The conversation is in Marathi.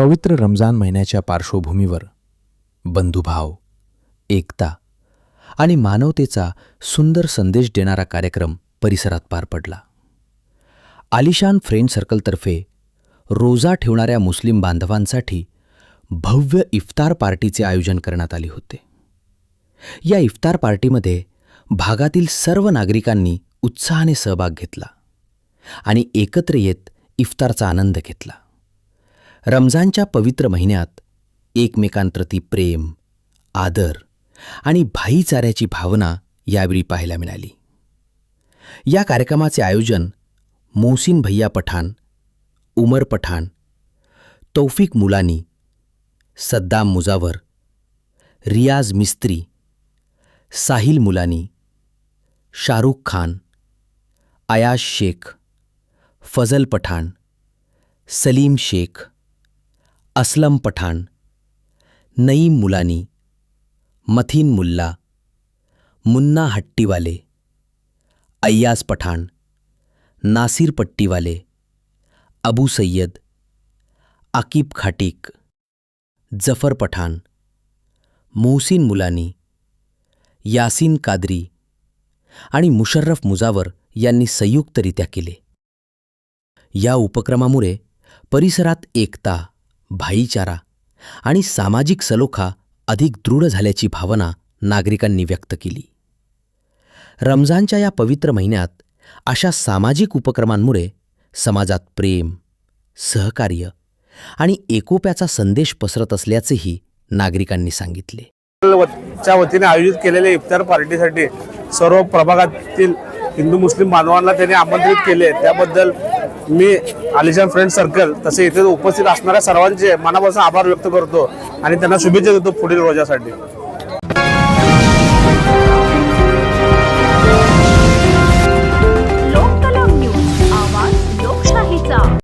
पवित्र रमजान महिन्याच्या पार्श्वभूमीवर बंधुभाव, एकता आणि मानवतेचा सुंदर संदेश देणारा कार्यक्रम परिसरात पार पडला. आलिशान फ्रेंड सर्कलतर्फे रोजा ठेवणाऱ्या मुस्लिम बांधवांसाठी भव्य इफ्तार पार्टीचे आयोजन करण्यात आले होते. या इफ्तार पार्टीमध्ये भागातील सर्व नागरिकांनी उत्साहाने सहभाग घेतला आणि एकत्र येत इफ्तारचा आनंद घेतला. रमजानच्या पवित्र महिन्यात एकमेकांप्रती प्रेम, आदर आणि भाईचाऱ्याची भावना यावेळी पाहायला मिळाली. या कार्यक्रमाचे आयोजन मोहसिन भैया पठाण, उमर पठाण, तौफिक मुलानी, सद्दाम मुजावर, रियाज मिस्त्री, साहिल मुलानी, शाहरुख खान, अयाज शेख, फजल पठाण, सलीम शेख, असलम पठाण, नईम मुलानी, मथीन मुल्ला, मुन्ना हट्टीवाले, अय्याज पठाण, नासिर पट्टीवाले, अबू सय्यद, आकिब खाटीक, जफर पठाण, मोहसिन मुलानी, यासीन कादरी आणि मुशर्रफ मुजावर यांनी संयुक्तरित्या केले. या उपक्रमामुळे परिसरात एकता, भाईचारा आणि सामाजिक सलोखा अधिक दृढ झाल्याची भावना नागरिकांनी व्यक्त केली. रमजानच्या या पवित्र महिन्यात अशा सामाजिक उपक्रमांमुळे समाजात प्रेम, सहकार्य आणि एकोप्याचा संदेश पसरत असल्याचेही नागरिकांनी सांगितले. च्या वतीने आयोजित केलेल्या इफ्तार पार्टीसाठी सर्व प्रभागातील हिंदू मुस्लिम बांधवांना त्यांनी आमंत्रित केले. त्याबद्दल मी आलिशान फ्रेंड सर्कल तसे इथे उपस्थित असणाऱ्या सर्वांचे मनापासून आभार व्यक्त करतो आणि त्यांना शुभेच्छा देतो पुढील रोजासाठी.